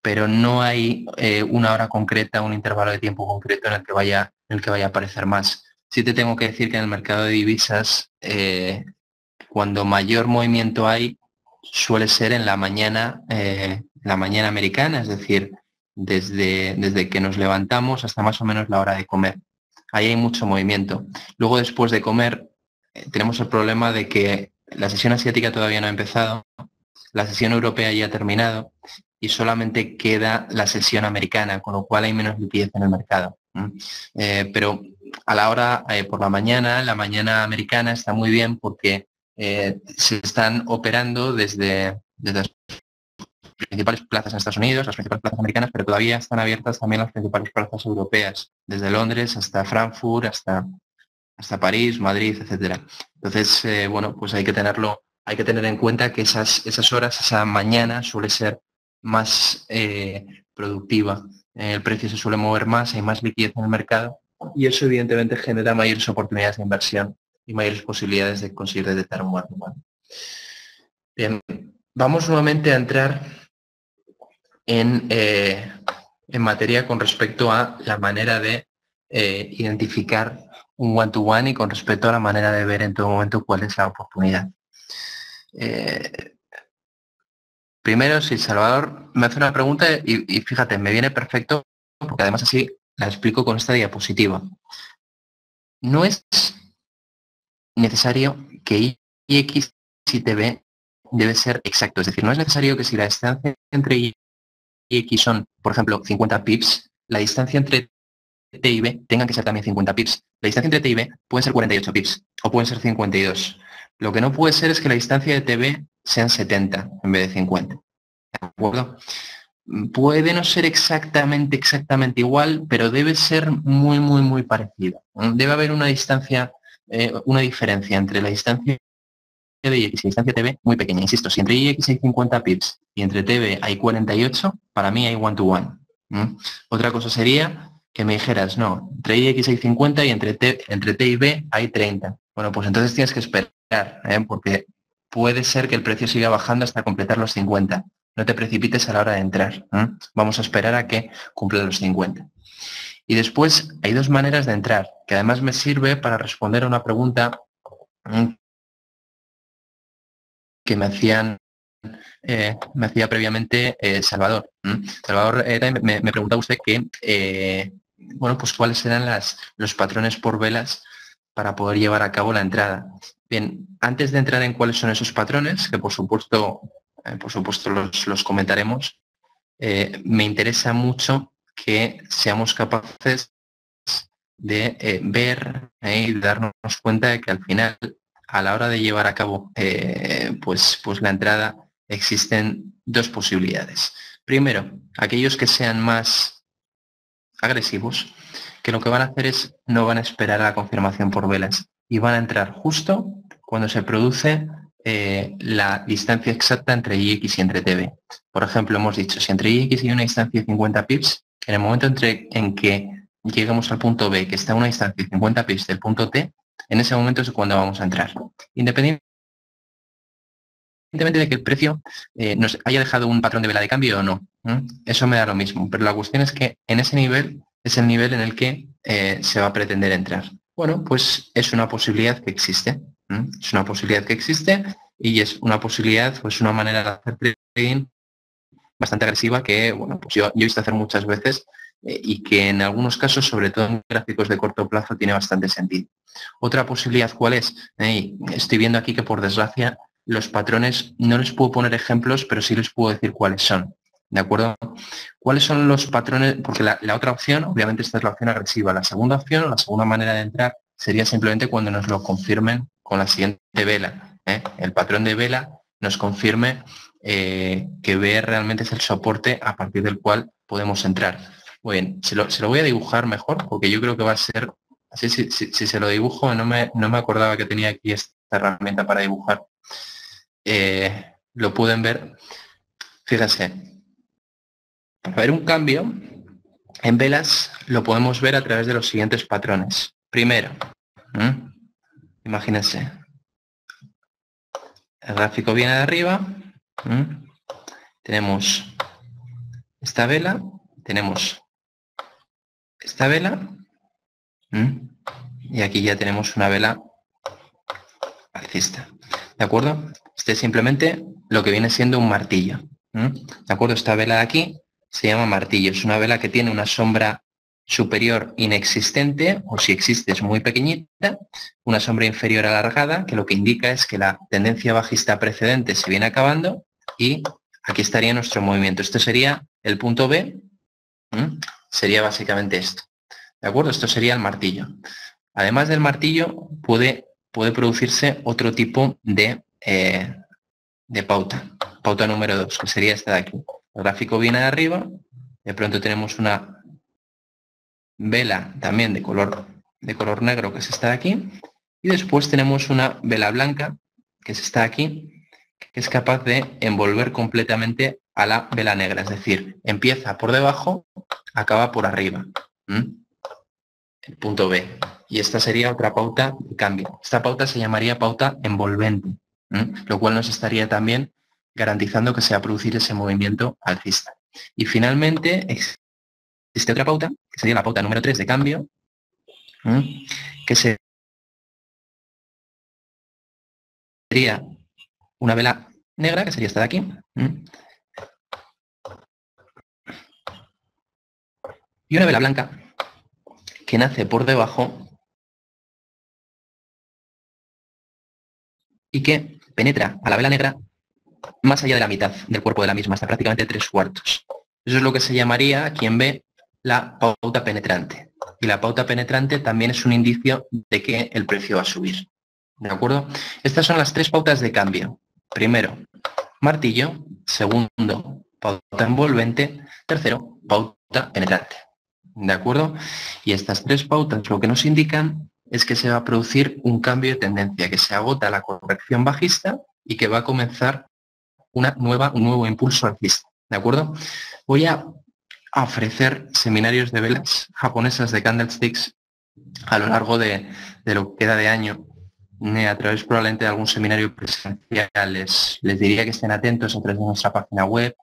Pero no hay una hora concreta, un intervalo de tiempo concreto en el que vaya a aparecer más. Sí te tengo que decir que en el mercado de divisas, cuando mayor movimiento hay, suele ser en la mañana americana, es decir, desde que nos levantamos hasta más o menos la hora de comer. Ahí hay mucho movimiento. Luego, después de comer, tenemos el problema de que la sesión asiática todavía no ha empezado, la sesión europea ya ha terminado y solamente queda la sesión americana, con lo cual hay menos liquidez en el mercado. Pero a la hora, por la mañana americana está muy bien porque se están operando desde las principales plazas en Estados Unidos, las principales plazas americanas, pero todavía están abiertas también las principales plazas europeas, desde Londres hasta Frankfurt, hasta París, Madrid, etcétera. Entonces, bueno, pues hay que tener en cuenta que esas horas, esa mañana suele ser más productiva. El precio se suele mover más, hay más liquidez en el mercado y eso evidentemente genera mayores oportunidades de inversión y mayores posibilidades de conseguir detectar un buen lugar. Bien, vamos nuevamente a entrar en materia con respecto a la manera de identificar un one-to-one y con respecto a la manera de ver en todo momento cuál es la oportunidad. Primero, si Salvador me hace una pregunta y fíjate, me viene perfecto porque además así la explico con esta diapositiva. No es necesario que Ix y TV debe ser exacto, es decir, no es necesario que si la distancia entre Y y X son, por ejemplo, 50 pips, la distancia entre T y B tengan que ser también 50 pips. La distancia entre T y B pueden ser 48 pips o pueden ser 52. Lo que no puede ser es que la distancia de TB sean 70 en vez de 50. ¿De acuerdo? Puede no ser exactamente igual, pero debe ser muy parecido. Debe haber una distancia, una diferencia entre la distancia de Ix y la distancia TB muy pequeña. Insisto, si entre Ix hay 50 pips y entre TB hay 48, para mí hay one-to-one. Otra cosa sería que me dijeras, no, entre Ix hay 50 y entre T y B hay 30. Bueno, pues entonces tienes que esperar, porque puede ser que el precio siga bajando hasta completar los 50. No te precipites a la hora de entrar. Vamos a esperar a que cumpla los 50. Y después hay dos maneras de entrar, que además me sirve para responder a una pregunta que me hacía previamente Salvador. Salvador, me preguntaba usted que, bueno, pues cuáles eran los patrones por velas para poder llevar a cabo la entrada. Bien, antes de entrar en cuáles son esos patrones, que por supuesto los comentaremos, me interesa mucho que seamos capaces de ver y darnos cuenta de que al final, a la hora de llevar a cabo pues la entrada, existen dos posibilidades. Primero, aquellos que sean más agresivos, que lo que van a hacer es no van a esperar a la confirmación por velas y van a entrar justo cuando se produce la distancia exacta entre Ix y entre TB. Por ejemplo, hemos dicho, si entre Ix hay una distancia de 50 pips, en el momento en que lleguemos al punto B, que está a una distancia de 50 pips del punto T, en ese momento es cuando vamos a entrar. Independientemente de que el precio nos haya dejado un patrón de vela de cambio o no. Eso me da lo mismo, pero la cuestión es que en ese nivel es el nivel en el que se va a pretender entrar. Bueno, pues es una posibilidad que existe. Es una posibilidad que existe y es una posibilidad, pues una manera de hacer trading bastante agresiva que, bueno, pues yo he visto hacer muchas veces y que en algunos casos, sobre todo en gráficos de corto plazo, tiene bastante sentido. Otra posibilidad, ¿cuál es? Estoy viendo aquí que, por desgracia, los patrones no les puedo poner ejemplos, pero sí les puedo decir cuáles son. ¿De acuerdo? ¿Cuáles son los patrones? Porque la otra opción, obviamente esta es la opción agresiva. La segunda opción, o la segunda manera de entrar, sería simplemente cuando nos lo confirmen con la siguiente vela. El patrón de vela nos confirme que B realmente es el soporte a partir del cual podemos entrar. Muy bien, se lo voy a dibujar mejor, porque yo creo que va a ser... Así, si se lo dibujo, no me acordaba que tenía aquí esta herramienta para dibujar. Lo pueden ver. Fíjense. Para ver un cambio en velas lo podemos ver a través de los siguientes patrones. Primero, imagínense, el gráfico viene de arriba, tenemos esta vela, tenemos esta vela, y aquí ya tenemos una vela alcista. ¿De acuerdo? Este es simplemente lo que viene siendo un martillo. ¿De acuerdo? Esta vela de aquí se llama martillo. Es una vela que tiene una sombra superior inexistente, o si existe es muy pequeñita, una sombra inferior alargada, que lo que indica es que la tendencia bajista precedente se viene acabando y aquí estaría nuestro movimiento. Esto sería el punto B, sería básicamente esto. ¿De acuerdo? Esto sería el martillo. Además del martillo, puede producirse otro tipo de pauta. Pauta número 2, que sería esta de aquí. El gráfico viene de arriba, de pronto tenemos una vela también de color negro, que es esta de aquí, y después tenemos una vela blanca, que es esta de aquí, que es capaz de envolver completamente a la vela negra, es decir, empieza por debajo, acaba por arriba. El punto B. Y esta sería otra pauta de cambio. Esta pauta se llamaría pauta envolvente, lo cual nos estaría también garantizando que se va a producir ese movimiento alcista. Y finalmente existe otra pauta, que sería la pauta número 3 de cambio, que sería una vela negra, que sería esta de aquí, y una vela blanca que nace por debajo y que penetra a la vela negra más allá de la mitad del cuerpo de la misma, hasta prácticamente 3/4. Eso es lo que se llamaría, quien ve, la pauta penetrante. Y la pauta penetrante también es un indicio de que el precio va a subir. ¿De acuerdo? Estas son las 3 pautas de cambio. Primero, martillo. Segundo, pauta envolvente. Tercero, pauta penetrante. ¿De acuerdo? Y estas 3 pautas lo que nos indican es que se va a producir un cambio de tendencia, que se agota la corrección bajista y que va a comenzar un nuevo impulso alcista. ¿De acuerdo? Voy a ofrecer seminarios de velas japonesas de candlesticks a lo largo de lo que queda de año, a través probablemente de algún seminario presencial. Les diría que estén atentos a través de nuestra página web,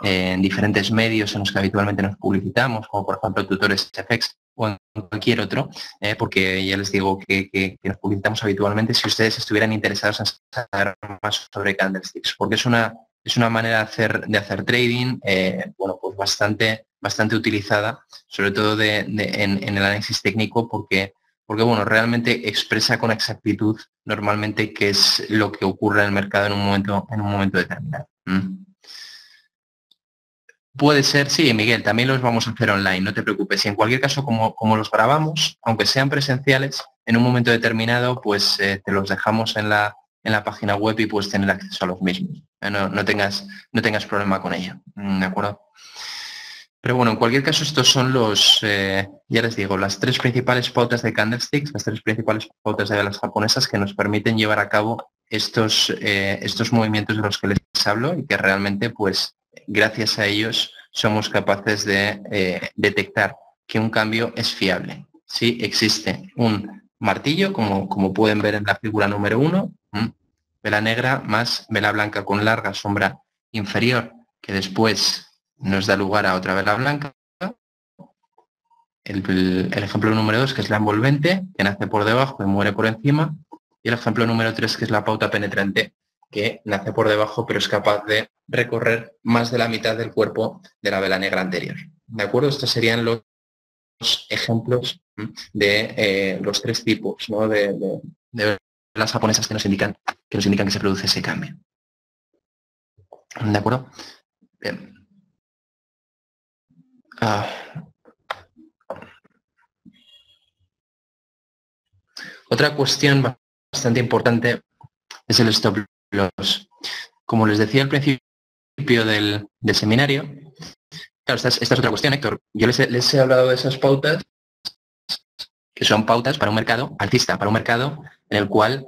en diferentes medios en los que habitualmente nos publicitamos, como por ejemplo Tutores FX o en cualquier otro, porque ya les digo que nos publicitamos habitualmente si ustedes estuvieran interesados en saber más sobre candlesticks, porque es una manera de hacer trading, bueno, pues bastante utilizada, sobre todo en el análisis técnico, porque bueno, realmente expresa con exactitud normalmente qué es lo que ocurre en el mercado en un momento determinado. Puede ser, sí, Miguel, también los vamos a hacer online, no te preocupes. Y en cualquier caso, como los grabamos, aunque sean presenciales, en un momento determinado, pues te los dejamos en la página web y puedes tener acceso a los mismos. No tengas problema con ello, ¿de acuerdo? Pero bueno, en cualquier caso, estos son ya les digo, las 3 principales pautas de candlesticks, las 3 principales pautas de velas japonesas que nos permiten llevar a cabo estos movimientos de los que les hablo y que realmente, pues, gracias a ellos somos capaces de detectar que un cambio es fiable. Si existe un martillo, como pueden ver en la figura número 1, vela negra más vela blanca con larga sombra inferior, que después nos da lugar a otra vela blanca. El ejemplo número 2, que es la envolvente, que nace por debajo y muere por encima. Y el ejemplo número 3, que es la pauta penetrante, que nace por debajo, pero es capaz de recorrer más de la mitad del cuerpo de la vela negra anterior. ¿De acuerdo? Estos serían los ejemplos de los tres tipos, ¿no? de velas japonesas que nos indican que se produce ese cambio. ¿De acuerdo? Bien. Otra cuestión bastante importante es el stop loss. Como les decía al principio del seminario, claro, esta es otra cuestión, Héctor. Yo les he hablado de esas pautas, que son pautas para un mercado alcista, para un mercado en el cual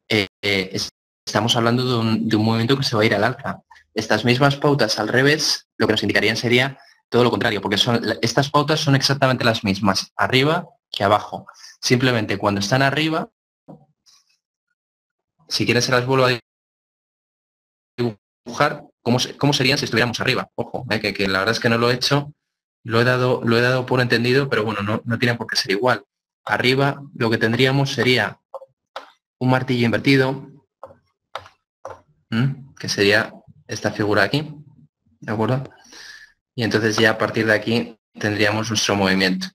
estamos hablando de un movimiento que se va a ir al alza. Estas mismas pautas al revés, lo que nos indicarían sería todo lo contrario, porque estas pautas son exactamente las mismas, arriba que abajo. Simplemente cuando están arriba, si quieren se las vuelvo a dibujar, ¿cómo serían si estuviéramos arriba? Ojo, que la verdad es que no lo he hecho, lo he dado por entendido, pero bueno, no tiene por qué ser igual. Arriba lo que tendríamos sería un martillo invertido, que sería esta figura aquí, ¿de acuerdo? Y entonces ya a partir de aquí tendríamos nuestro movimiento.